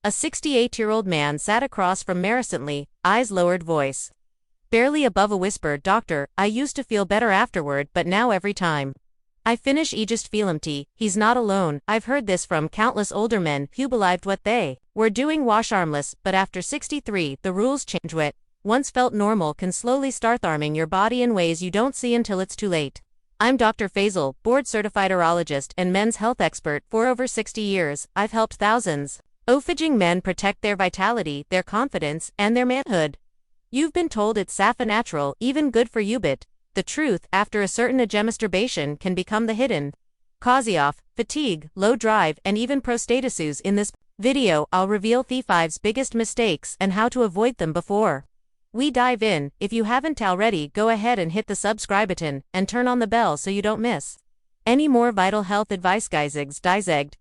A 68-year-old man sat across from me recently, eyes lowered, voice barely above a whisper. Doctor, I used to feel better afterward, but now every time I finish I just feel empty. He's not alone. I've heard this from countless older men who believed what they were doing was harmless, but after 63, the rules change. What once felt normal can slowly start harming your body in ways you don't see until it's too late. I'm Dr. Faisal, board-certified urologist and men's health expert. For over 60 years, I've helped thousands of aging men protect their vitality, their confidence, and their manhood. You've been told it's safe and natural, even good for you, but the truth, after a certain age, masturbation can become the hidden cause of fatigue, low drive, and even prostate issues. In this video, I'll reveal the 5 biggest mistakes and how to avoid them before we dive in. If you haven't already, go ahead and hit the subscribe button and turn on the bell so you don't miss any more vital health advice, guys,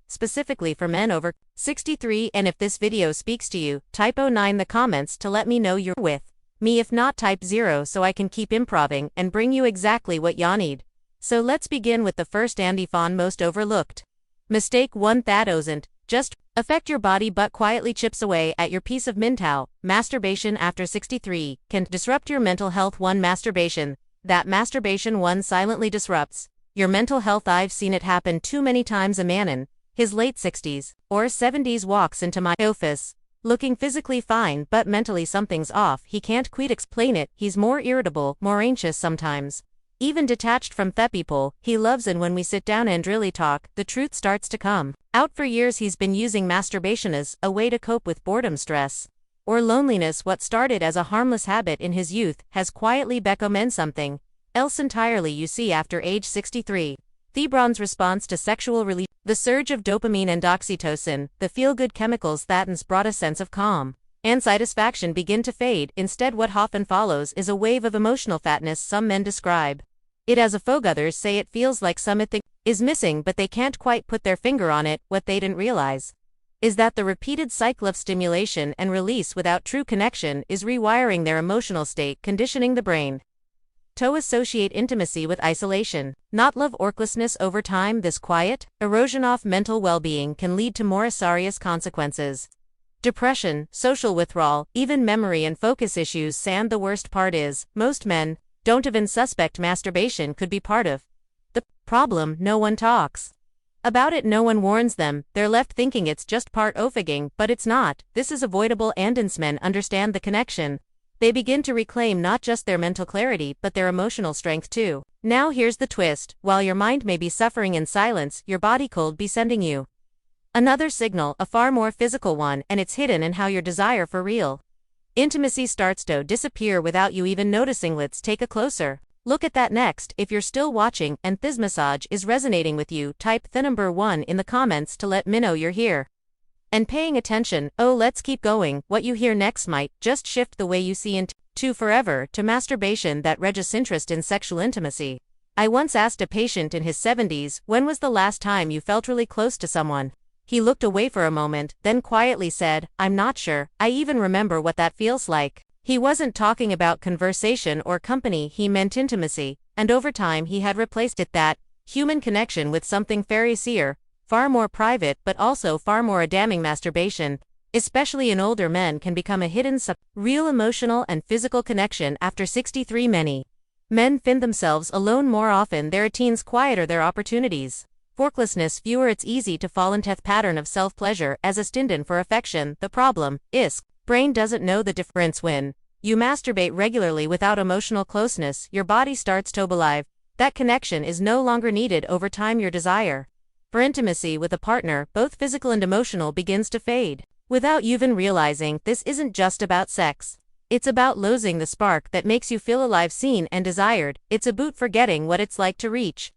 specifically for men over 63. And if this video speaks to you, type 09 in the comments to let me know you're with me. If not, type 0 so I can keep improving and bring you exactly what you need. So let's begin with the first and often most overlooked mistake. 1. That doesn't just affect your body but quietly chips away at your peace of mind. Masturbation after 63 can disrupt your mental health. 1. Masturbation. That masturbation 1 silently disrupts your mental health. I've seen it happen too many times. A man in his late 60s or 70s walks into my office looking physically fine, but mentally something's off. He can't quite explain it. He's more irritable, more anxious, sometimes even detached from the people he loves. And when we sit down and really talk, the truth starts to come out. For years he's been using masturbation as a way to cope with boredom, stress, or loneliness. What started as a harmless habit in his youth has quietly become something else entirely. You see, after age 63, the brain's response to sexual release, the surge of dopamine and oxytocin, the feel-good chemicals that once brought a sense of calm and satisfaction, begin to fade. Instead, what often follows is a wave of emotional fatness. Some men describe it as a fog. Others say it feels like something is missing, but they can't quite put their finger on it. What they didn't realize is that the repeated cycle of stimulation and release without true connection is rewiring their emotional state, conditioning the brain to associate intimacy with isolation, not love or closeness. Over time, this quiet erosion of mental well-being can lead to more serious consequences: depression, social withdrawal, even memory and focus issues. And the worst part is, most men don't even suspect masturbation could be part of the problem. No one talks about it, no one warns them. They're left thinking it's just part of aging, but it's not. This is avoidable, and once men understand the connection, they begin to reclaim not just their mental clarity but their emotional strength too. Now here's the twist: while your mind may be suffering in silence, your body could be sending you another signal, a far more physical one, and it's hidden in how your desire for real intimacy starts to disappear without you even noticing. Let's take a closer look at that next. If you're still watching and this message is resonating with you, type the number 1 in the comments to let me know you're here and paying attention. Oh, let's keep going. What you hear next might just shift the way you see into forever to masturbation that regists interest in sexual intimacy. I once asked a patient in his 70s, when was the last time you felt really close to someone? He looked away for a moment, then quietly said, I'm not sure I even remember what that feels like. He wasn't talking about conversation or company, he meant intimacy, and over time he had replaced that human connection with something far seer, far more private, but also far more damning. Masturbation, especially in older men, can become a hidden real emotional and physical connection after 63. Many men find themselves alone more often. Their teens quieter, their opportunities forklessness fewer. It's easy to fall into a pattern of self-pleasure as a stand-in for affection. The problem is, brain doesn't know the difference. When you masturbate regularly without emotional closeness, your body starts to believe that connection is no longer needed. Over time, your desire for intimacy with a partner, both physical and emotional, begins to fade without you even realizing. This isn't just about sex. It's about losing the spark that makes you feel alive, seen, and desired. It's about forgetting what it's like to reach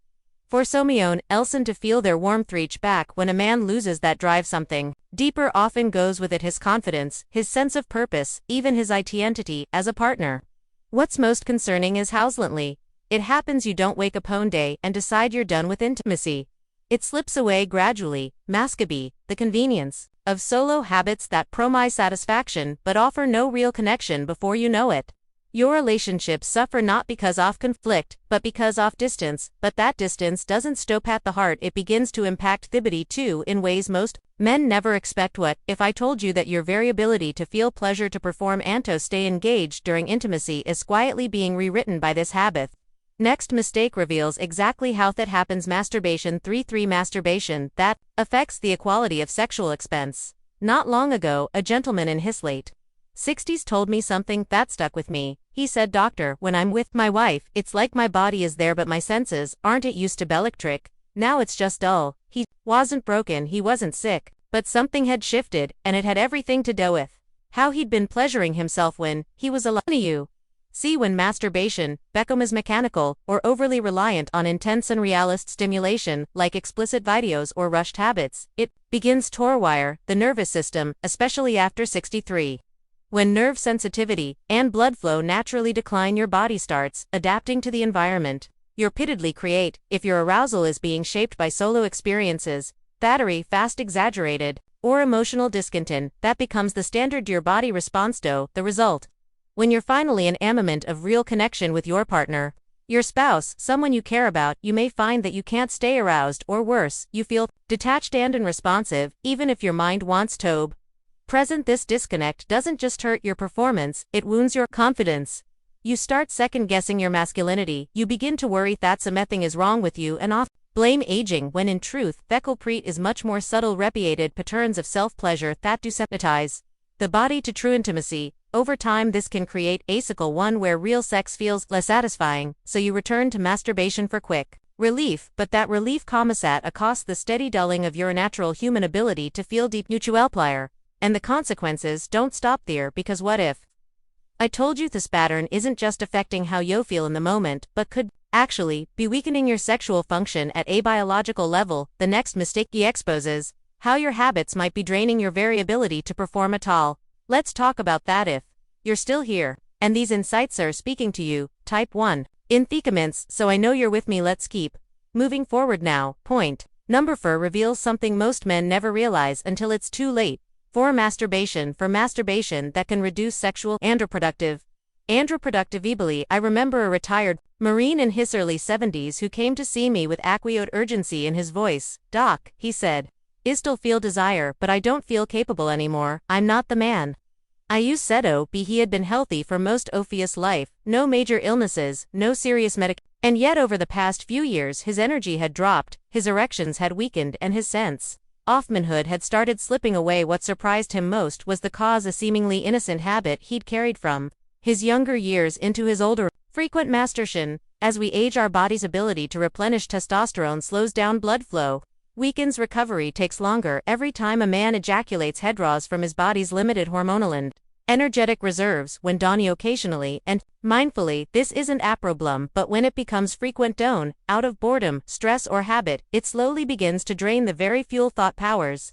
for someone else and to feel their warmth reach back. When a man loses that drive, something deeper often goes with it: his confidence, his sense of purpose, even his identity as a partner. What's most concerning is how silently it happens. You don't wake up one day and decide you're done with intimacy. It slips away gradually. Masturbation, the convenience of solo habits that promise satisfaction but offer no real connection. Before you know it, Your relationships suffer not because of conflict, but because of distance, but that distance doesn't stop at the heart, it begins to impact the too in ways most men never expect. What if I told you that your very ability to feel pleasure, to perform and to stay engaged during intimacy is quietly being rewritten by this habit? Next mistake reveals exactly how that happens. Masturbation 3 Masturbation that affects the equality of sexual expense. Not long ago, a gentleman in his late 60s told me something that stuck with me. He said, "Doctor, when I'm with my wife, it's like my body is there but my senses aren't. It used to be electric. Now it's just dull." He wasn't broken, he wasn't sick, but something had shifted, and it had everything to do with how he'd been pleasuring himself when he was alone. See, when masturbation becomes mechanical or overly reliant on intense and realist stimulation, like explicit videos or rushed habits, it begins to rewire the nervous system, especially after 63. When nerve sensitivity and blood flow naturally decline, your body starts adapting to the environment you repeatedly create. If your arousal is being shaped by solo experiences, battery fast exaggerated, or emotional discontent, that becomes the standard your body responds to. The result, when you're finally in a moment of real connection with your partner, your spouse, someone you care about, you may find that you can't stay aroused, or worse, you feel detached and unresponsive, even if your mind wants to present. This disconnect doesn't just hurt your performance, it wounds your confidence. You start second-guessing your masculinity, you begin to worry that something is wrong with you and often blame aging, when in truth, the culprit is much more subtle, repeated patterns of self-pleasure that desensitize the body to true intimacy. Over time, this can create a cycle, one where real sex feels less satisfying, so you return to masturbation for quick relief, but that relief comes at a cost: the steady dulling of your natural human ability to feel deep mutual pleasure. And the consequences don't stop there, because what if I told you this pattern isn't just affecting how you feel in the moment, but could actually be weakening your sexual function at a biological level? The next mistake he exposes how your habits might be draining your very ability to perform at all. Let's talk about that. If you're still here, and these insights are speaking to you, type 1 in the comments so I know you're with me. Let's keep moving forward now. Point number 4 reveals something most men never realize until it's too late. For masturbation that can reduce sexual and reproductive ability. I remember a retired Marine in his early 70s who came to see me with acute urgency in his voice. "Doc," he said, "I still feel desire, but I don't feel capable anymore. I'm not the man I used to be." He had been healthy for most of his life, no major illnesses, no serious and yet over the past few years his energy had dropped, his erections had weakened, and his sense of manhood had started slipping away. What surprised him most was the cause: a seemingly innocent habit he'd carried from his younger years into his older. Frequent masturbation. As we age, our body's ability to replenish testosterone slows down, blood flow weakens, recovery takes longer. Every time a man ejaculates, head draws from his body's limited hormonal and energetic reserves. When done occasionally and mindfully, this isn't a problem, but when it becomes frequent, done out of boredom, stress, or habit, it slowly begins to drain the very fuel thought powers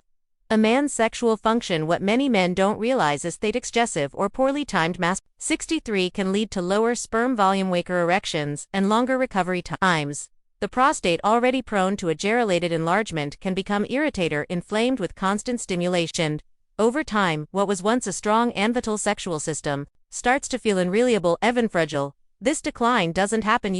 a man's sexual function. What many men don't realize is that excessive or poorly timed 63 can lead to lower sperm volume, weaker erections, and longer recovery times. The prostate, already prone to exaggerated enlargement, can become irritated, inflamed with constant stimulation. Over time, what was once a strong and vital sexual system starts to feel unreliable, even fragile. This decline doesn't happen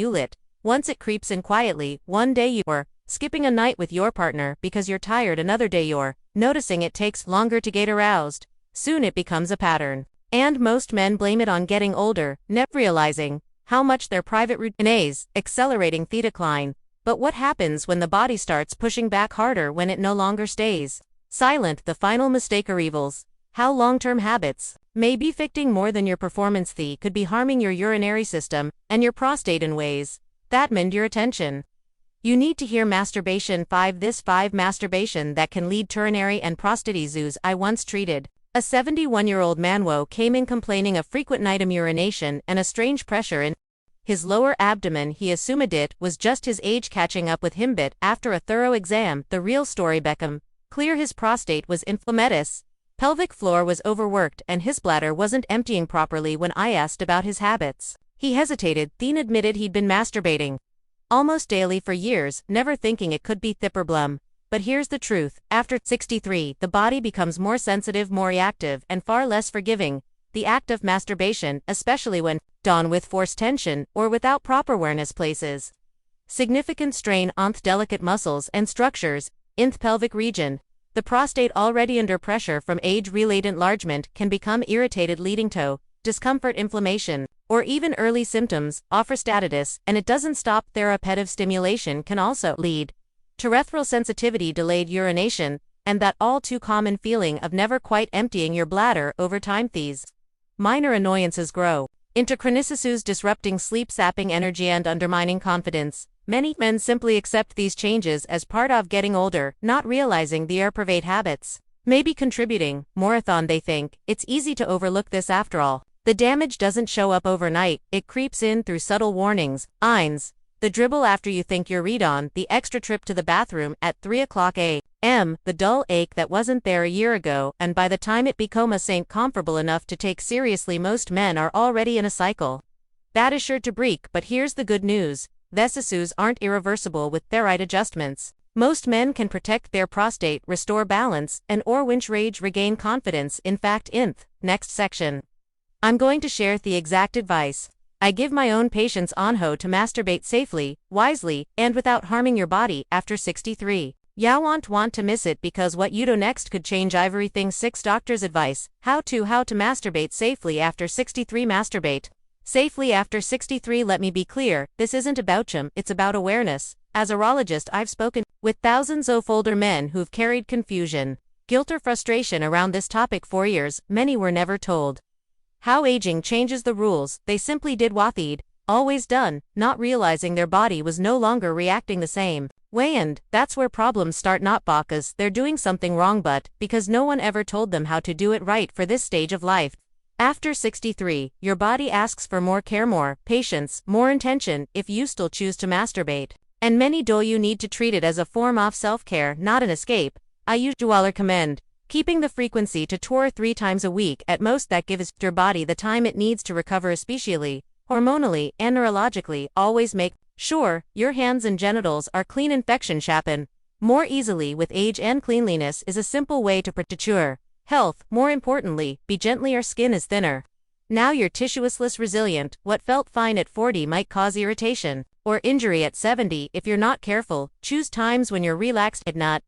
once, it creeps in quietly. One day you're skipping a night with your partner because you're tired, another day you're noticing it takes longer to get aroused. Soon it becomes a pattern. And most men blame it on getting older, never realizing how much their private routine is accelerating the decline. But what happens when the body starts pushing back harder, when it no longer stays silent? The final mistake reveals how long-term habits may be affecting more than your performance. They could be harming your urinary system and your prostate in ways that demand your attention. You need to hear Masturbation 5. This 5 masturbation that can lead to urinary and prostate issues. I once treated a 71-year-old man who came in complaining of frequent nighttime urination and a strange pressure in his lower abdomen. He assumed it was just his age catching up with him, but after a thorough exam, the real story became clear. His prostate was inflamed, pelvic floor was overworked, and his bladder wasn't emptying properly. When I asked about his habits, he hesitated, then admitted he'd been masturbating almost daily for years, never thinking it could be the problem. But here's the truth: after 63, the body becomes more sensitive, more reactive, and far less forgiving. the act of masturbation, especially when done with forced tension or without proper awareness, places significant strain on the delicate muscles and structures in the pelvic region. The prostate, already under pressure from age-related enlargement, can become irritated, leading to discomfort, inflammation, or even early symptoms of prostatitis, and it doesn't stop there. Repetitive stimulation can also lead to urethral sensitivity, delayed urination, and that all too common feeling of never quite emptying your bladder. Over time, these minor annoyances grow into chronic issues, disrupting sleep, sapping energy, and undermining confidence. Many men simply accept these changes as part of getting older, not realizing their pervade habits may be contributing more than they think. It's easy to overlook this after all. The damage doesn't show up overnight, it creeps in through subtle warnings, signs. The dribble after you think you're read on, the extra trip to the bathroom at 3 o'clock a.m., the dull ache that wasn't there a year ago, and by the time it becomes comfortable enough to take seriously, most men are already in a cycle that is sure to break. But here's the good news. These issues aren't irreversible with the right adjustments. Most men can protect their prostate, restore balance, and or winch rage, regain confidence. In fact, in the next section, I'm going to share the exact advice I give my own patients on how to masturbate safely, wisely, and without harming your body after 63. You won't want to miss it, because what you do next could change everything. 6 Doctor's advice: how to masturbate safely after 63. Masturbate safely after 63. Let me be clear, this isn't about shame, it's about awareness. As a urologist, I've spoken with thousands of older men who've carried confusion, guilt, or frustration around this topic for years. Many were never told how aging changes the rules. They simply did what they'd always done, not realizing their body was no longer reacting the same way. And that's where problems start, not because they're doing something wrong, but because no one ever told them how to do it right for this stage of life. After 63, your body asks for more care, more patience, more intention if you still choose to masturbate. And many do. You need to treat it as a form of self-care, not an escape. I usually recommend keeping the frequency to 2 or 3 times a week at most. That gives your body the time it needs to recover, especially hormonally and neurologically. Always make sure your hands and genitals are clean. Infection happen more easily with age, and cleanliness is a simple way to protect your health. More importantly, be gently. Your skin is thinner now, your tissue is less resilient. What felt fine at 40 might cause irritation or injury at 70 if you're not careful. Choose times when you're relaxed and not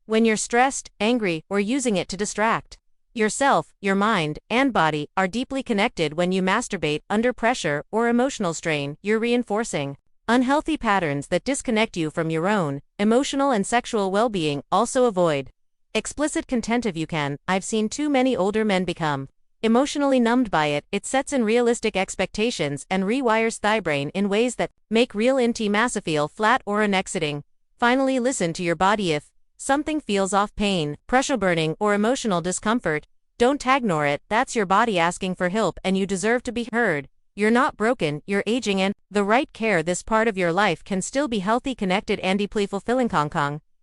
when you're stressed, angry, or using it to distract yourself. Your mind and body are deeply connected. When you masturbate under pressure or emotional strain, you're reinforcing unhealthy patterns that disconnect you from your own emotional and sexual well-being. Also, avoid explicit content if you can. I've seen too many older men become emotionally numbed by it. It sets in realistic expectations and rewires the brain in ways that make real intimacy feel flat or unexciting. Finally, listen to your body. If something feels off, pain, pressure, burning, or emotional discomfort, don't ignore it. That's your body asking for help, and you deserve to be heard. You're not broken, you're aging, and the right care, this part of your life, can still be healthy, connected, and deeply fulfilling.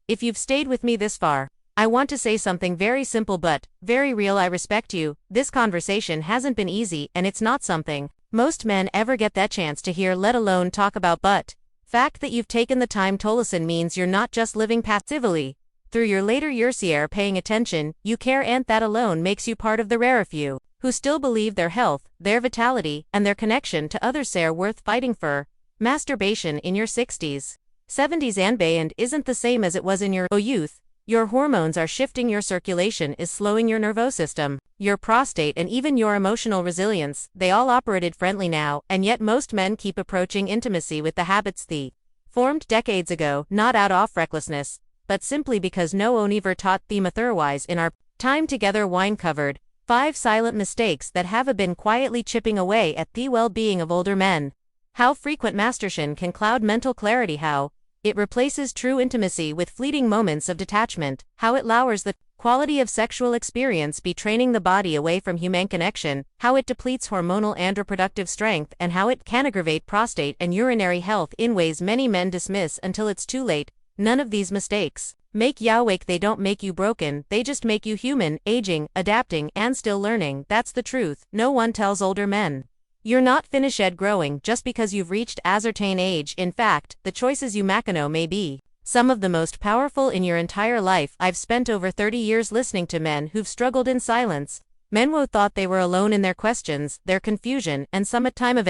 If you've stayed with me this far, I want to say something very simple but very real. I respect you. This conversation hasn't been easy, and it's not something most men ever get that chance to hear, let alone talk about. But fact that you've taken the time to listen means you're not just living passively through your later years. You're paying attention, you care, and that alone makes you part of the rare few who still believe their health, their vitality, and their connection to others are worth fighting for. Masturbation in your 60s, 70s, and beyond isn't the same as it was in your youth. Your hormones are shifting, your circulation is slowing, your nervous system, your prostate, and even your emotional resilience, they all operated friendly now, and yet most men keep approaching intimacy with the habits they formed decades ago, not out of recklessness, but simply because no one ever taught them otherwise. In our time together, wine covered 5 silent mistakes that have been quietly chipping away at the well-being of older men. How frequent masturbation can cloud mental clarity, how it replaces true intimacy with fleeting moments of detachment, how it lowers the quality of sexual experience by training the body away from human connection, how it depletes hormonal and reproductive strength, and how it can aggravate prostate and urinary health in ways many men dismiss until it's too late. None of these mistakes make you awake. They don't make you broken, they just make you human, aging, adapting, and still learning. That's the truth no one tells older men. You're not finished growing just because you've reached a certain age. In fact, the choices you make may be some of the most powerful in your entire life. I've spent over 30 years listening to men who've struggled in silence, Menwo thought they were alone in their questions, their confusion, and some time of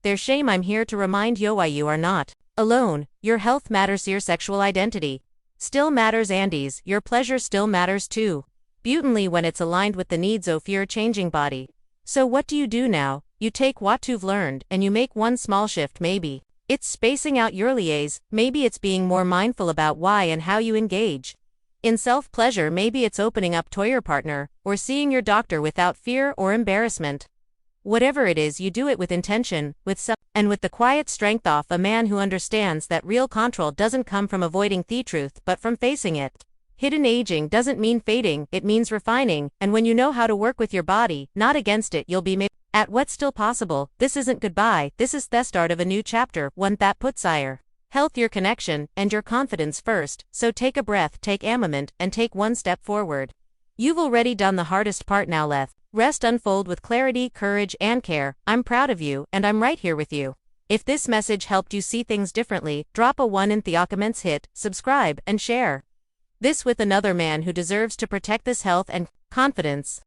their shame. I'm here to remind you why you are not alone. Your health matters, your sexual identity still matters, Andes, your pleasure still matters too. Buttonly when it's aligned with the needs of your changing body. So what do you do now? You take what you've learned and you make one small shift. Maybe it's spacing out your liaise, maybe it's being more mindful about why and how you engage in self-pleasure, maybe it's opening up to your partner, or seeing your doctor without fear or embarrassment. Whatever it is, you do it with intention, with self, and with the quiet strength of a man who understands that real control doesn't come from avoiding the truth but from facing it. Hidden aging doesn't mean fading, it means refining, and when you know how to work with your body, not against it, you'll be made at what's still possible. This isn't goodbye, this is the start of a new chapter, one that puts your health, your connection, and your confidence first. So take a breath, take a moment, and take one step forward. You've already done the hardest part, now let rest unfold with clarity, courage, and care. I'm proud of you, and I'm right here with you. If this message helped you see things differently, drop a 1 in the comments, hit subscribe, and share this with another man who deserves to protect this health and confidence.